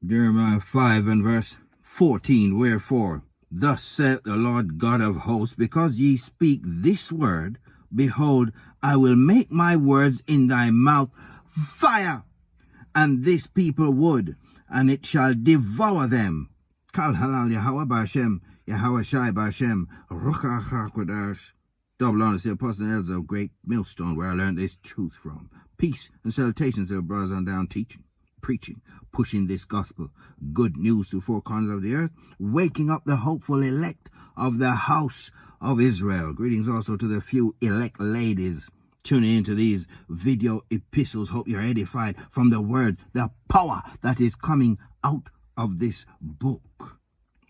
Jeremiah 5 and verse 14. Wherefore, thus saith the Lord God of hosts, because ye speak this word, behold, I will make my words in thy mouth fire, and this people wood, and it shall devour them. Kal halal Yahweh B'Hashem, Yahweh Shai B'Hashem, Ruach HaKodesh. Double honors to the apostle and elders of great millstone, where I learned this truth from. Peace and salutations to the brothers on down teaching, preaching, pushing this gospel, good news to four corners of the earth, waking up the hopeful elect of the house of Israel. Greetings also to the few elect ladies tuning into these video epistles. Hope you're edified from the word, the power that is coming out of this book.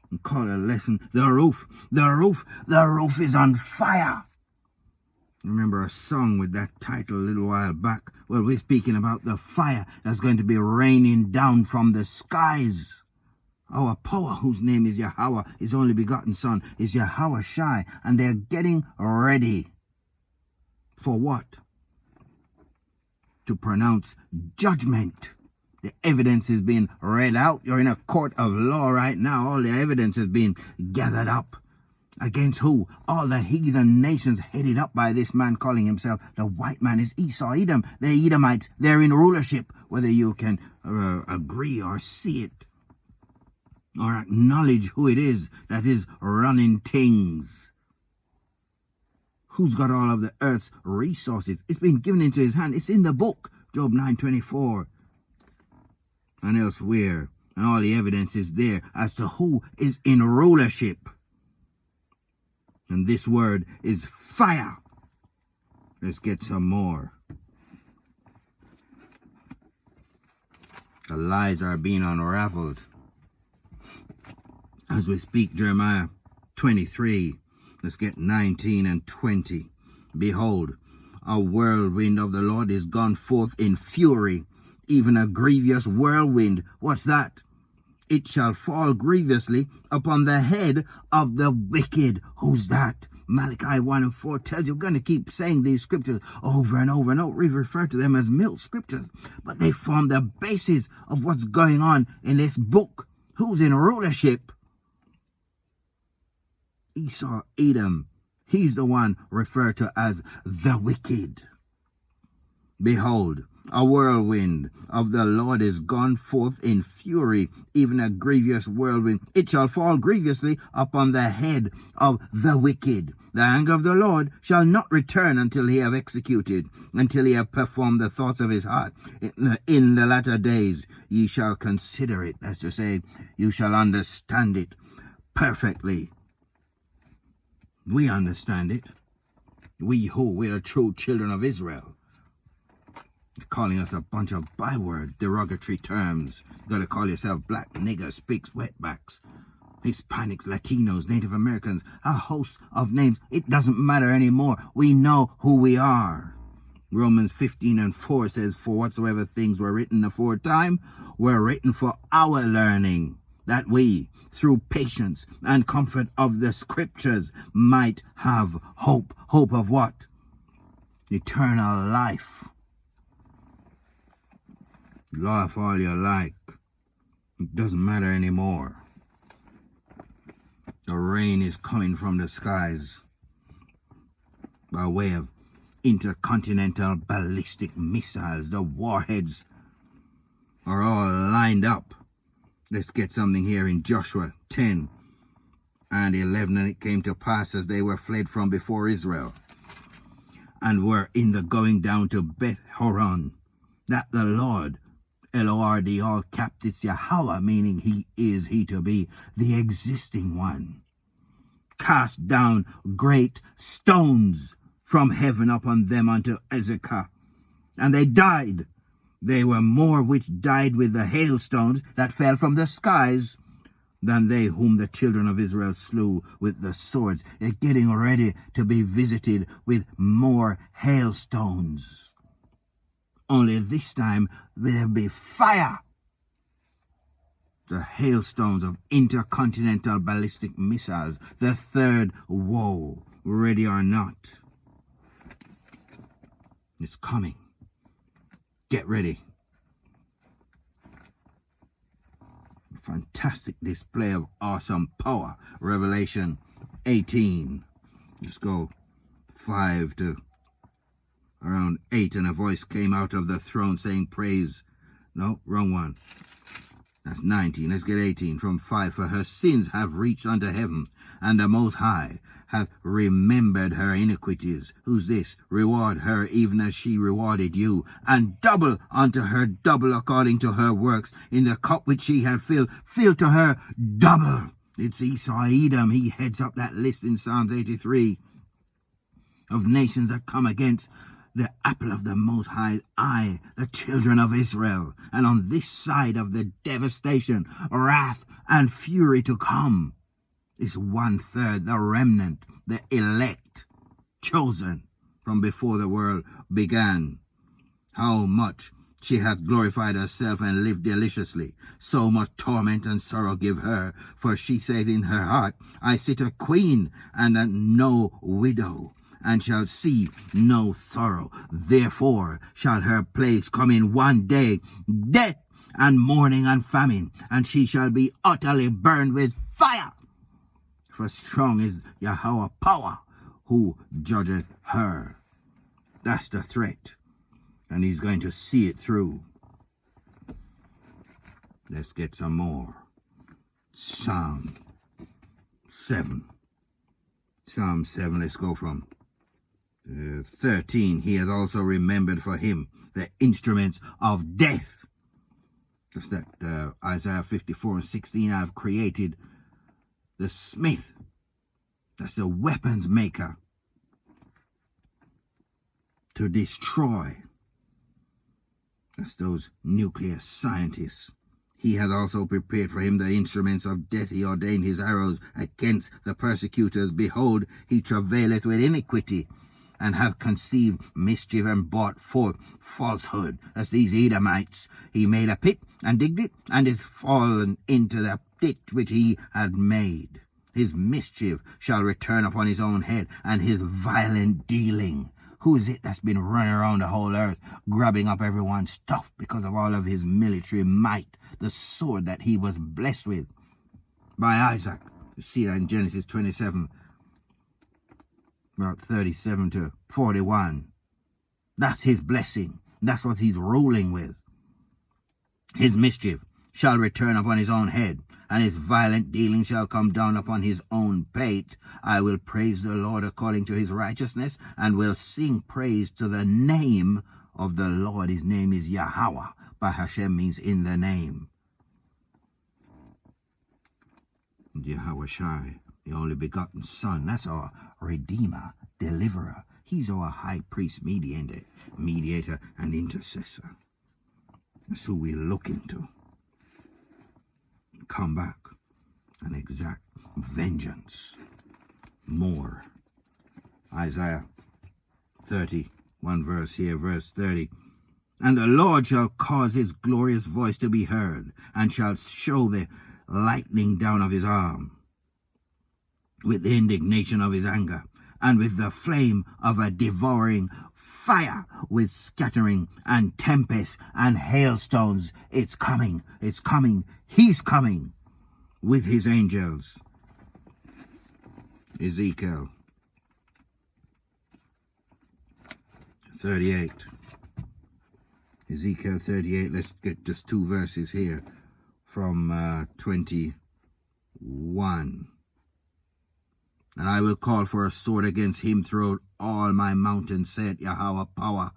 And call a lesson, the roof is on fire. Remember a song with that title a little while back? Well, we're speaking about the fire that's going to be raining down from the skies. Our power, whose name is Yahweh, his only begotten son, is Yahweh Shai, and they're getting ready. For what? To pronounce judgment. The evidence is being read out. You're in a court of law right now. All the evidence is being gathered up. Against who? All the heathen nations headed up by this man calling himself the white man is Esau, Edom. They're Edomites. They're in rulership. Whether you can agree or see it or acknowledge who it is that is running things. Who's got all of the earth's resources? It's been given into his hand. It's in the book, Job 9:24 and elsewhere. And all the evidence is there as to who is in rulership. And this word is fire. Let's get some more. The lies are being unraveled. As we speak, Jeremiah 23. Let's get 19 and 20. Behold, a whirlwind of the Lord is gone forth in fury, even a grievous whirlwind. What's that? It shall fall grievously upon the head of the wicked. Who's that? Malachi 1 and 4 tells you. We're going to keep saying these scriptures over and over and over. We refer to them as milk scriptures, but they form the basis of what's going on in this book. Who's in rulership? Esau, Edom. He's the one referred to as the wicked. Behold, a whirlwind of the Lord is gone forth in fury, even a grievous whirlwind. It shall fall grievously upon the head of the wicked. The anger of the Lord shall not return until he have executed, until he have performed the thoughts of his heart. In the latter days ye shall consider it. That's to say, you shall understand it perfectly. We understand it. We're the true children of Israel. Calling us a bunch of bywords, derogatory terms. You gotta call yourself black, nigger, spics, wetbacks, Hispanics, Latinos, Native Americans, a host of names. It doesn't matter anymore. We know who we are. Romans 15 and 4 says, for whatsoever things were written aforetime were written for our learning, that we, through patience and comfort of the scriptures, might have hope. Hope of what? Eternal life. Laugh all you like. It doesn't matter anymore. The rain is coming from the skies by way of intercontinental ballistic missiles. The warheads are all lined up. Let's get something here in Joshua 10 and 11. And it came to pass as they were fled from before Israel and were in the going down to Beth Horon, that the Lord, L-O-R-D, all capped, it's Yahweh, meaning he to be the existing one, cast down great stones from heaven upon them unto Ezekah, and they died. They were more which died with the hailstones that fell from the skies than they whom the children of Israel slew with the swords. They're getting ready to be visited with more hailstones. Only this time there'll be fire. The hailstones of intercontinental ballistic missiles. The third woe, ready or not, is coming. Get ready. Fantastic display of awesome power. Revelation 18. Let's go 5 to around 8, and a voice came out of the throne saying, praise. No, wrong one. That's 19. Let's get 18 from 5. For her sins have reached unto heaven, and the Most High hath remembered her iniquities. Who's this? Reward her even as she rewarded you, and double unto her double according to her works. In the cup which she had filled, fill to her double. It's Esau Edom. He heads up that list in Psalms 83 of nations that come against the apple of the Most High eye, the children of Israel. And on this side of the devastation, wrath, and fury to come is 1/3, the remnant, the elect, chosen from before the world began. How much she hath glorified herself and lived deliciously, so much torment and sorrow give her. For she saith in her heart, I sit a queen and no widow, and shall see no sorrow. Therefore shall her plagues come in one day, death and mourning and famine, and she shall be utterly burned with fire. For strong is Yahweh power, who judgeth her. That's the threat, and he's going to see it through. Let's get some more. Psalm 7. Psalm 7, let's go from 13. He hath also remembered for him the instruments of death. That's that Isaiah 54:16. I've created the smith. That's the weapons maker to destroy. That's those nuclear scientists. He had also prepared for him the instruments of death. He ordained his arrows against the persecutors. Behold, he travaileth with iniquity, and hath conceived mischief, and brought forth falsehood. As these Edomites, he made a pit, and digged it, and is fallen into the pit which he had made. His mischief shall return upon his own head, and his violent dealing. Who is it that's been running around the whole earth, grabbing up everyone's stuff because of all of his military might, the sword that he was blessed with by Isaac? You see that in Genesis 27. About 37 to 41. That's his blessing. That's what he's ruling with. His mischief shall return upon his own head, and his violent dealing shall come down upon his own pate. I will praise the Lord according to his righteousness, and will sing praise to the name of the Lord. His name is Yahweh. By Hashem means in the name. Yahweh Shai, the only begotten Son. That's our Redeemer, Deliverer. He's our high priest, mediator, and intercessor. That's who we're looking to. Come back and exact vengeance. More. Isaiah 30, one verse here, verse 30. And the Lord shall cause his glorious voice to be heard, and shall show the lightning down of his arm, with the indignation of his anger, and with the flame of a devouring fire, with scattering and tempest and hailstones. It's coming, it's coming, he's coming with his angels. Ezekiel 38. Ezekiel 38, let's get just 2 verses here from 21. And I will call for a sword against him throughout all my mountains, said Yahweh power.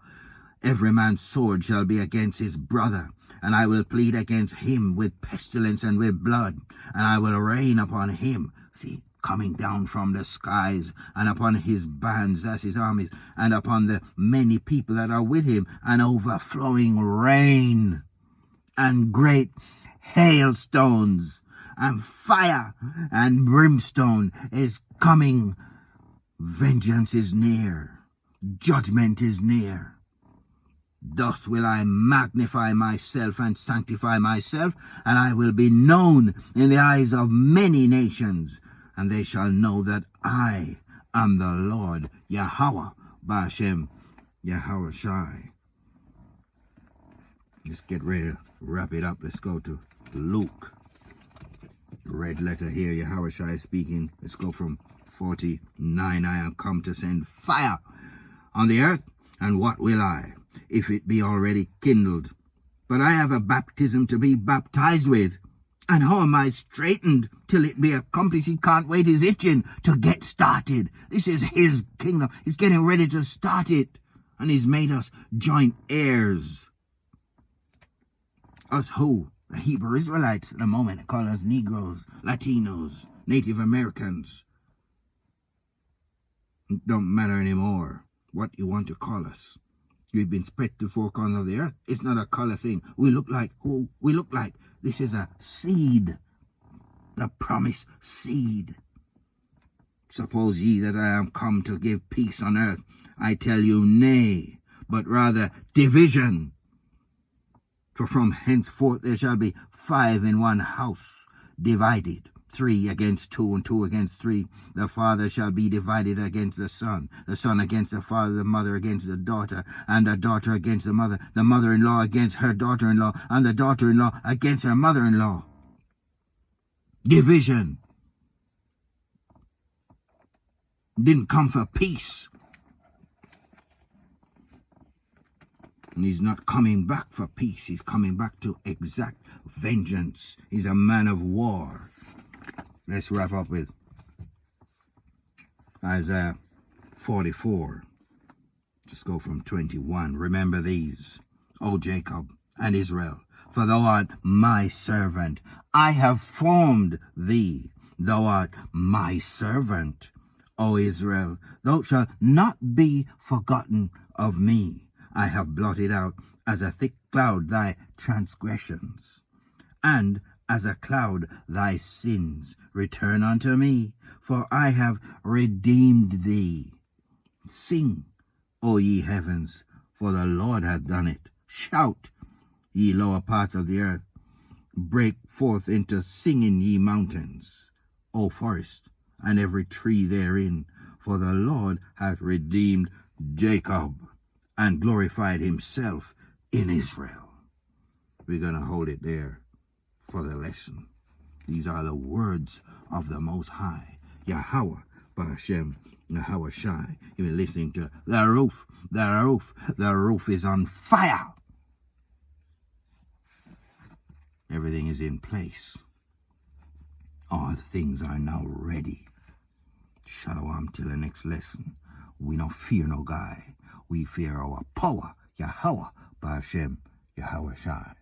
Every man's sword shall be against his brother, and I will plead against him with pestilence and with blood, and I will rain upon him. See, coming down from the skies, and upon his bands, that's his armies, and upon the many people that are with him, an overflowing rain, and great hailstones, and fire and brimstone is coming. Vengeance is near, judgment is near. Thus will I magnify myself and sanctify myself, and I will be known in the eyes of many nations, and they shall know that I am the Lord Yahweh, Ba'ashem, Yahweh Shai. Let's get ready to wrap it up. Let's go to Luke red letter here, Yahushua is speaking. Let's go from 49. I am come to send fire on the earth, and what will I, if it be already kindled? But I have a baptism to be baptized with, and how am I straitened till it be accomplished? He can't wait, he's itching to get started. This is his kingdom. He's getting ready to start it, and he's made us joint heirs. Us who? The Hebrew Israelites at the moment. They call us Negroes, Latinos, Native Americans. It don't matter anymore what you want to call us. We've been spread to four corners of the earth. It's not a color thing. We look like who we look like. This is a seed. The promised seed. Suppose ye that I am come to give peace on earth. I tell you, nay, but rather division. For from henceforth there shall be 5 in one house, divided, 3 against 2, and 2 against 3. The father shall be divided against the son against the father, the mother against the daughter, and the daughter against the mother-in-law against her daughter-in-law, and the daughter-in-law against her mother-in-law. Division. Didn't come for peace. And he's not coming back for peace. He's coming back to exact vengeance. He's a man of war. Let's wrap up with Isaiah 44. Just go from 21. Remember these, O Jacob and Israel, for thou art my servant. I have formed thee. Thou art my servant, O Israel. Thou shalt not be forgotten of me. I have blotted out as a thick cloud thy transgressions, and as a cloud thy sins. Return unto me, for I have redeemed thee. Sing, O ye heavens, for the Lord hath done it. Shout, ye lower parts of the earth. Break forth into singing, ye mountains, O forest, and every tree therein, for the Lord hath redeemed Jacob, and glorified himself in Israel. We're going to hold it there for the lesson. These are the words of the Most High, Yahweh, Ba'ashem, Yahweh Shai. You've been listening to the roof. The roof is on fire. Everything is in place. All things are now ready. Shalom till the next lesson. We don't fear no guy. We fear our power, Yahweh, Ba'ashem, Yahweh Shai.